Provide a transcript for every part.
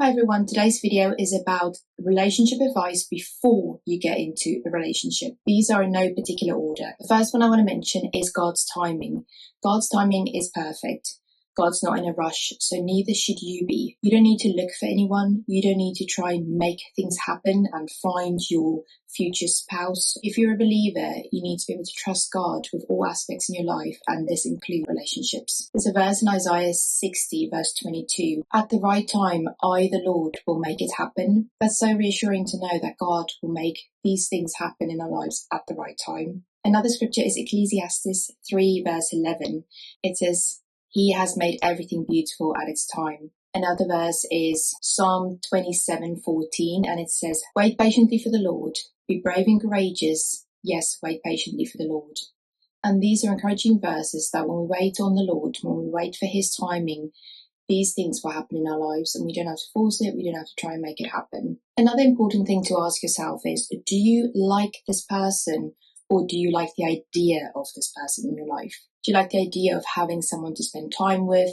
Hi everyone, today's video is about relationship advice before you get into a relationship. These are in no particular order. The first one I want to mention is God's timing. God's timing is perfect. God's not in a rush, so neither should you be. You don't need to look for anyone. You don't need to try and make things happen and find your future spouse. If you're a believer, you need to be able to trust God with all aspects in your life, and this includes relationships. There's a verse in Isaiah 60 verse 22. At the right time, I, the Lord, will make it happen. That's so reassuring to know that God will make these things happen in our lives at the right time. Another scripture is Ecclesiastes 3 verse 11. It says, He has made everything beautiful at its time. Another verse is Psalm 27:14, and it says, Wait patiently for the Lord, be brave and courageous. Yes, wait patiently for the Lord. And these are encouraging verses that when we wait on the Lord, when we wait for His timing, these things will happen in our lives, and we don't have to force it, we don't have to try and make it happen. Another important thing to ask yourself is, do you like this person, or do you like the idea of this person in your life? Do you like the idea of having someone to spend time with,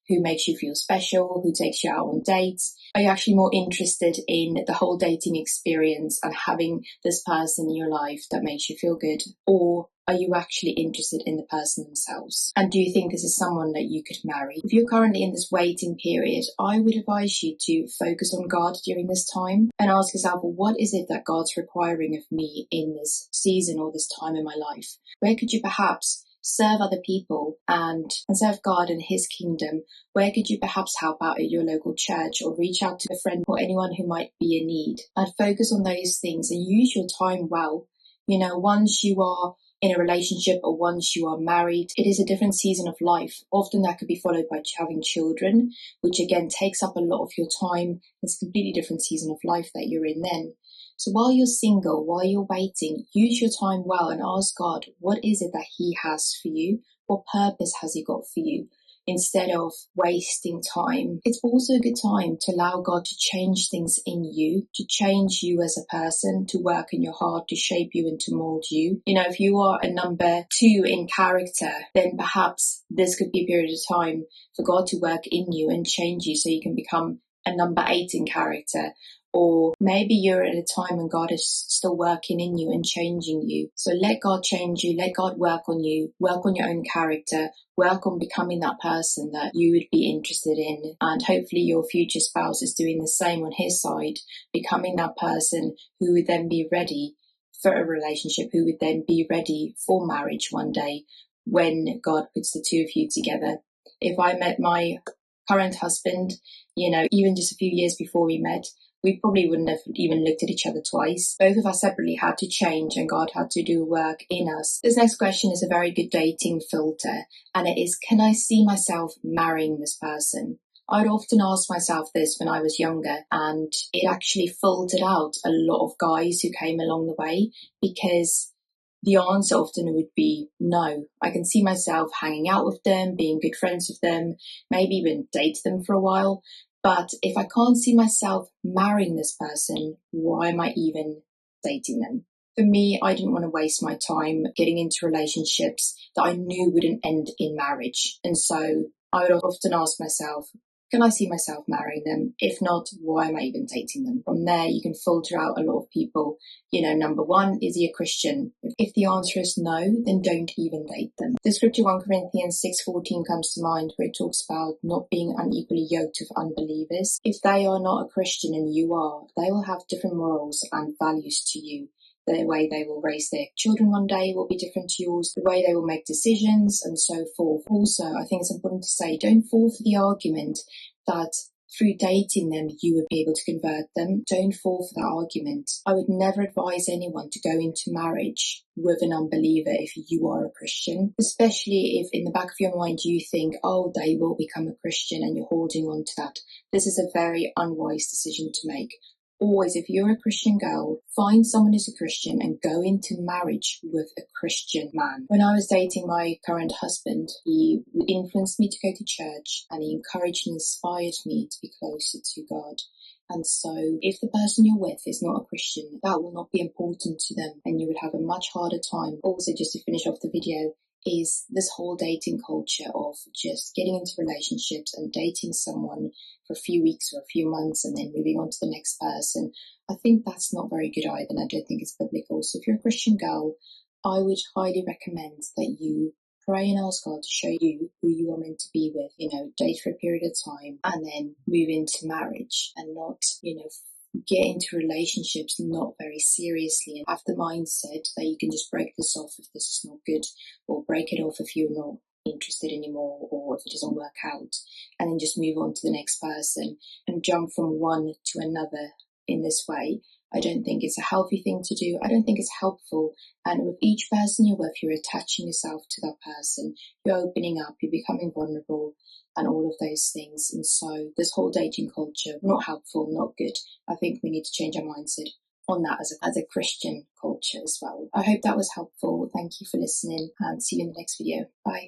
who makes you feel special, who takes you out on dates? Are you actually more interested in the whole dating experience and having this person in your life that makes you feel good? Or are you actually interested in the person themselves? And do you think this is someone that you could marry? If you're currently in this waiting period, I would advise you to focus on God during this time and ask yourself, well, what is it that God's requiring of me in this season or this time in my life? Where could you perhaps serve other people and serve God and His kingdom? Where could you perhaps help out at your local church or reach out to a friend or anyone who might be in need? And focus on those things and use your time well. You know, once you are in a relationship or once you are married, it is a different season of life. Often that could be followed by having children, which again takes up a lot of your time. It's a completely different season of life that you're in then. So while you're single, while you're waiting, use your time well and ask God, what is it that He has for you? What purpose has He got for you? Instead of wasting time. It's also a good time to allow God to change things in you, to change you as a person, to work in your heart, to shape you and to mold you. You know, if you are a number 2 in character, then perhaps this could be a period of time for God to work in you and change you so you can become a number 8 in character. Or maybe you're at a time when God is still working in you and changing you. So let God change you, let God work on you, work on your own character, work on becoming that person that you would be interested in. And hopefully your future spouse is doing the same on his side, becoming that person who would then be ready for a relationship, who would then be ready for marriage one day when God puts the two of you together. If I met my current husband, you know, even just a few years before we met, we probably wouldn't have even looked at each other twice. Both of us separately had to change and God had to do work in us. This next question is a very good dating filter, and it is, can I see myself marrying this person? I'd often ask myself this when I was younger, and it actually filtered out a lot of guys who came along the way, because the answer often would be no. I can see myself hanging out with them, being good friends with them, maybe even date them for a while. But if I can't see myself marrying this person, why am I even dating them? For me, I didn't want to waste my time getting into relationships that I knew wouldn't end in marriage. And so I would often ask myself, can I see myself marrying them? If not, why am I even dating them? From there, you can filter out a lot of people. You know, number 1, is he a Christian? If the answer is no, then don't even date them. The scripture 1 Corinthians 6:14 comes to mind, where it talks about not being unequally yoked with unbelievers. If they are not a Christian and you are, they will have different morals and values to you. The way they will raise their children one day will be different to yours, the way they will make decisions and so forth. Also, I think it's important to say, don't fall for the argument that through dating them, you would be able to convert them. Don't fall for that argument. I would never advise anyone to go into marriage with an unbeliever if you are a Christian, especially if in the back of your mind you think, oh, they will become a Christian and you're holding on to that. This is a very unwise decision to make. Always, if you're a Christian girl, find someone who's a Christian and go into marriage with a Christian man. When I was dating my current husband, he influenced me to go to church and he encouraged and inspired me to be closer to God. And so if the person you're with is not a Christian, that will not be important to them and you would have a much harder time. Also, just to finish off the video, is this whole dating culture of just getting into relationships and dating someone for a few weeks or a few months and then moving on to the next person. I think that's not very good either, and I don't think it's biblical. So if you're a Christian girl, I would highly recommend that you pray and ask God to show you who you are meant to be with, date for a period of time and then move into marriage, and not, get into relationships not very seriously and have the mindset that you can just break this off if this is not good, or break it off if you're not interested anymore, or if it doesn't work out, and then just move on to the next person and jump from one to another in this way. I don't think it's a healthy thing to do. I don't think it's helpful. And with each person you're with, you're attaching yourself to that person. You're opening up, you're becoming vulnerable, and all of those things. And so this whole dating culture, not helpful, not good. I think we need to change our mindset on that as a Christian culture as well. I hope that was helpful. Thank you for listening, and see you in the next video. Bye.